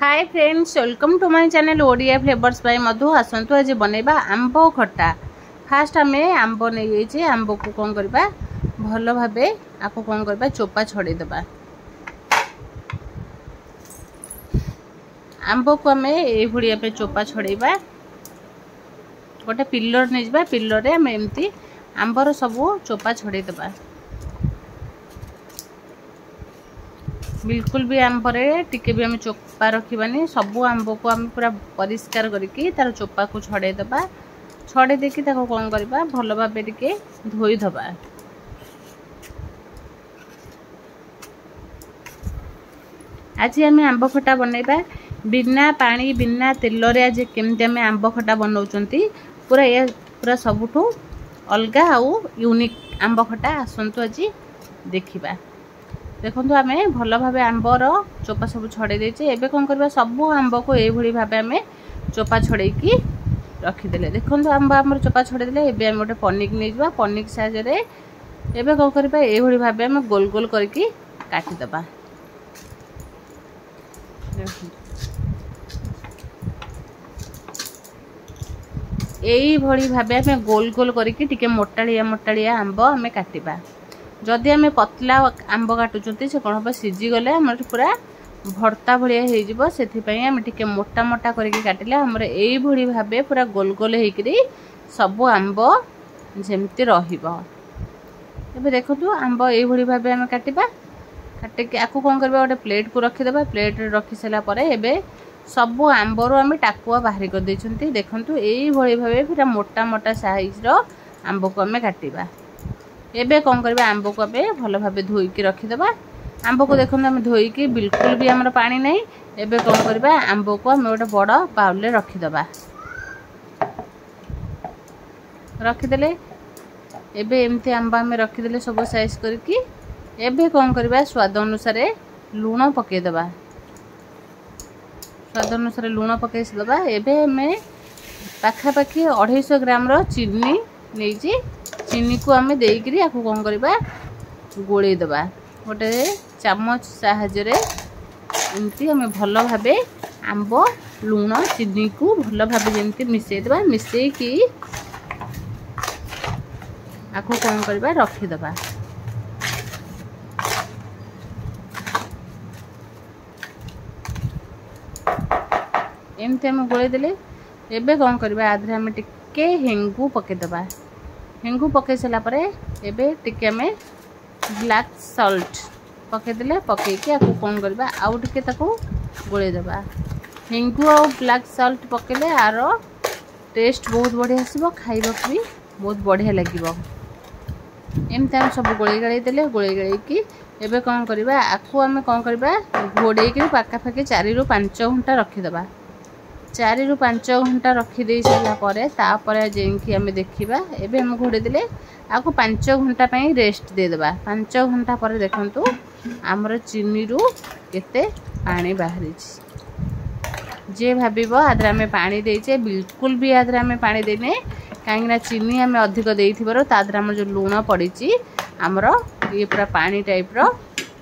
Hi friends, welcome to my channel Odia flavours by Madhu. आसतु आज बनैबा आंब खट्टा। फास्ट आम आंब नहीं आंब को कौन करबा भल भाबे आपको कौन करबा चोपा छड़े देबा। आंब को आम ये चोपा छड़ेबा। गोटे पिलर नहीं जा पिलर रे आम एमती आंबर सब चोपा छड़े देबा। बिल्कुल भी आंबरे टिके भी आम चोपा रखिबानी। सबू आंब को आम पूरा परिष्कार करके तार चोपा को छड़े देबा। छड़े देकी ताको कौन करबा भल भाबे टिके धोई दबा। आज आम आंब खट्टा बनैबा बिना पानी बिना तेल रे। आज केमती आम आंब खट्टा बनाउचंती पूरा ये पूरा सबुठू अलगा आउ यूनिक आंब खट्टा। आसंतु आज देखिबा। देखो आम भल भाव आंबर चोपा सब छड़े देचे। एबे कौन करबा सबू आंब को ये भाव आम चोपा छड़े की रखीदे। देखो आंब आम चोपा छड़े देले। एबे आम गोटे पनिक नहीं जा पनिक साहाय्य एबे कौन करबा ये भाव आम गोल गोल करके काटिदबा। यही भाव आम गोल गोल करके टिके मोटालिया मोटालिया आंब आम काटिबा। जदि आम पतला आंब काटुचंती से कौन हम सीझी गले आम पूरा भर्ता भाया से आम टिके मोटा मोटा करके काटिले आमर यही भाव पूरा गोल गोल होकरी सबू आंब जमती रहिबो। एबे देखो आंब यही भाव आम काटिबा। काटिक आपको कौन करबा गोटे प्लेट को रखीदबा। प्लेट रखी सारा परे एबे सबू आंबर आम टाकुआ बाहरी कर देछंती। देखंतु यही भाव पूरा मोटा मोटा साइज रो आंब को आम काटिबा। एबे कौन करबा आंब को आबे भल भाबे धोईकी रखीदबा। आंब को देखो आम धोईकी बिल्कुल भी आमर पानी नहीं। एबे कौन करबा आंब को आम गोटे बड़ बाउल रे रखीदबा। रखीदेले एबे एमती आंब आम रखीदेले सब साइज करके। एबे कौन करबा स्वाद अनुसार लूण पकेदबा। स्वाद अनुसार लूण पकई दबा। एबे आम पाखापाखि 250 ग्राम रो चीनी नहीं चीनी को आम देकरी आपको कौन करबा गोले दबा। गोटे चामच साहाय्य एमती आम भल भाबे आंब लूण चीनी को भल भाबे जमती मिसई दबा। मिसईकी आपको कौन करबा रखीदबा। एमती आम गोले देले। एबे कौन करबा आधे आम टिके हेंगू पकेदबा। हेंगू पकई सारा परे एबे टिके आम ब्लैक सॉल्ट पकेदेले। पकईकी आपको कौन करबा आउ टिके ताको गोले दबा। हेंगू और ब्लैक सॉल्ट पकेले आर टेस्ट बहुत बढ़िया आसीबो। खाइबा भी बहुत बढ़िया लागिबो। एमती आम सब गोले गड़े देले। गोले गड़ेकी एबे कौन करबा आपको आम कौन करबा घोड़ेकी पाखापाखि 4 ରୁ 5 घंटा रखीदबा। 4 ରୁ 5 घंटा रखीदे सारा परे तापर जेंकी आम देखिबा। एबे हम घोड़े देले आपको 5 घंटा पई रेस्ट दे देबा। 5 घंटा पर देखंतु हमर चीनी रू केते पानी बाहरी जे भाबिबो आदरा में पानी देइचे बिल्कुल भी आदरा में पानी देने काहेकि चीनी आम अधिक देइथिबारो तादरा हमर जो लूण पड़ीची हमर ये पूरा पानी टाइप रो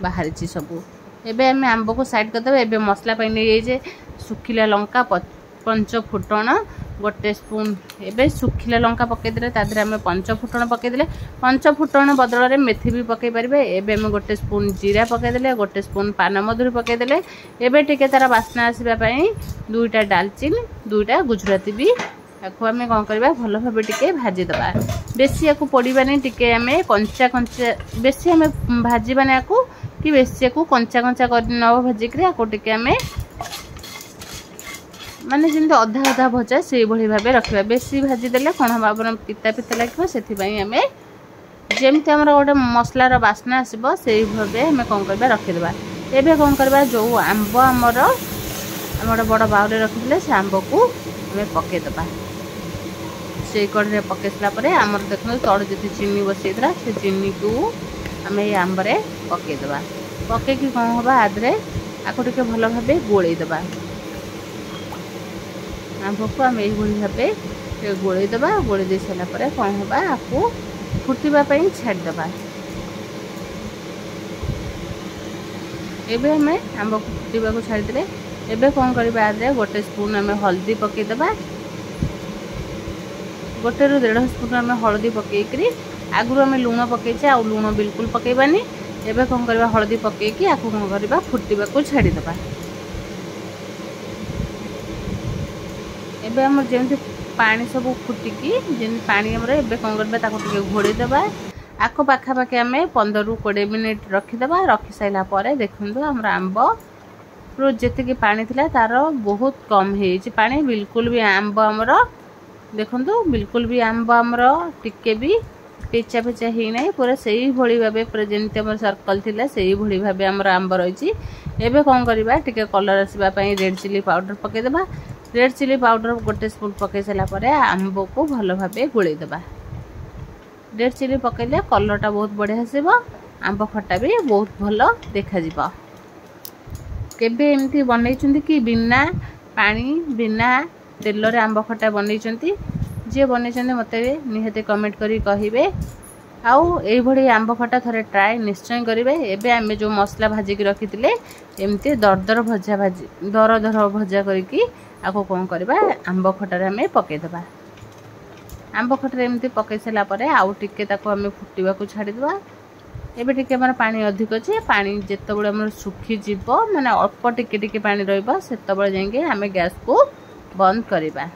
बाहरी सबू। एबे आम आंब को साइड कर देबे। एबे मसला पई नै जे सुखिला लंका 5 फुटण गोटे स्पून। एबे सुखिला लंका पकई देले तादरे आम 5 फुटण पकई देले। 5 फुटण बदल रे मेथी भी पकई परिबे। एबे आम गोटे स्पून जीरा पकई देले। गोटे स्पून पान मधुरी पकई देले। एबे टिके तार बास्ना आसीबा पई 2टा दालचीनी 2टा गुजराती भी आपको आम कौन करबा भल भाबे टिके भाजी दबा। बेसी आपको पड़िबानी टिके आम कंचा कंचा बेसी आम भाजीबानी आपको कि बेसी आपको कंचा कंचा कर न भाजिक आपको टिके आम माने जमी अधा अधा भजा से भाव रखा। बेसी भाजी देले कौन हम पिता पिता लगे से आम जमी आम गोटे मसलार बास्ना आसो से भाव आम कौन करवा रखीदे। एबे कौन करवा जो आंब आमर आम गोटे बड़ बाउल रखीदे से आंब को आम पकईदबा। से कड़े पकई सारापर आमर देखो तड़ जी चीनी बसईला से चीनी को आम ये आंबरे पकईदबा। पकईकी कौन हम आधे आपको टिके भल भाव गोलईदबा। आंब को आम यही भाव गोलईदबा। गोली दे सारापर कौन हम आपको फुटापी छाड़दबा। एबे आम आंब को फुटा छाड़दे एबे कौन करबा आदे गोटे स्पून आम हल्दी पकईदबा गोटे रु 1.5 स्पून आम हल्दी पकईकरी आगु आम लुण पकईचे आ लुण बिल्कुल पकईबानी एबे कौन करबा हल्दी पकईकी आकु कौन करबा फुटिबा को छाड़ीदबा। एबे हमर जेमति पानी सब फुटिकी जेन पानी हमरे एबे कौन करबा ताको टिके घोड़ी देबा आको पाखा पाखे आम 15 रु 20 मिनिट रखीदबा। रखी साइला परे देखंदो हमर आंब रो जेतिकी पानी थिला तार बहुत कम हेछि पानी बिल्कुल भी आंब हमर देखंदो बिल्कुल भी आंब हमर टिके भी पेचा पेचा ही नाही पूरा सही भली भाबे पूरा जेंते हमर सर्कल थिला सही भली भाबे हमर आंब रहिछि। एबे कौन करबा टिके कलर आसीबा पई रेड चिली पाउडर पके देबा। रेड चिली पाउडर गोटे स्पून पके सला परे आंब को भलो भाबे गोळै देबा। रेड चिली पकेले कलरटा बहुत बढ़िया आसीबो आंब खट्टा भी बहुत भलो देखा जिवो। केबे एमती बनैचंती कि बिना पानी बिना तेल रे आंब खट्टा बनैचंती जे बनैचंती मते निहते कमेंट करी कहिबे आउ एई भडी आंब खट्टा थरे ट्राई निश्चय करिवे। एबे आमे जो मसला भाजी की रखितिले एमती दरदर भजा भाजी दर दर भजा करके आको कोन करबा आंब खट्टा रे आमे पके देबा। आंब खट्टा एमती पके सला परे आउ टिके ताको आमे फुटिबा को छाडी देबा। एबे टिके हमर पानी अधिक अछि पानी जेतबेले हमर सुखी जीवो माने अल्प टिके टिके पानी रहइबो सेतबेले जांगे आमे गैस को बंद करिबा।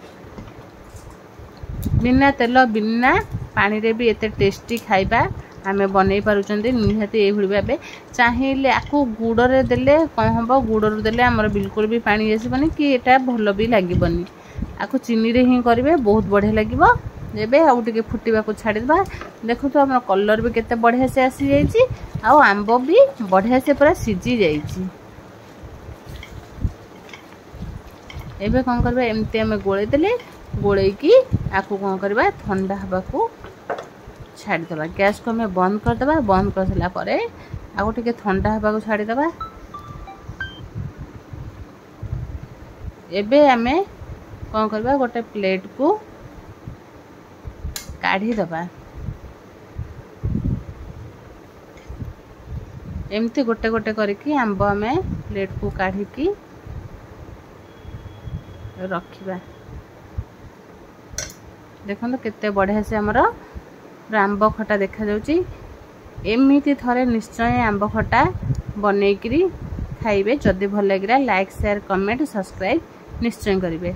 बिना तेल बिना पानी रे भी एते टेस्टी खाइबा आमे बनै पारुचंदी निहते ए भଳି भाबे चाहिले आकु गुड़ रे देले कोन हबो गुड़ रे देले हमर बिल्कुल भी पानी आसीबनी कि एटा भलो भी लागिबनी आकु चीनी रे ही करिवे बहुत बढ़िया लागिबो। एबे आउ टिके फुटिबा को छाडी देबा। देखो तो हमर कलर भी केते बढ़िया से आसी जाईची आउ आंबो भी बढ़िया से पूरा सिजी जाईची। एबे कोन करबा एमते हम गोळे देले गोळे की आकु कोन करबा ठंडा हबा को छाडी देबा। गैस को हमें बंद कर देबा। बंद कर सला परे आकु टिके ठंडा हबा को छाडी देबा। एबे हमें कोन करबा गोटे प्लेट को काढ़ी दबा। एमती गोटे गोटे करके आंब हमें प्लेट को काढ़ी की रखिबा। देखो तो केते बढ़िया से हमर आंब खट्टा देखा जाउची। एमिति थरे निश्चय आंब खट्टा बनेकरी खाइबे। जदि भल लागिरा लाइक शेयर कमेंट सब्सक्राइब निश्चय करिवे।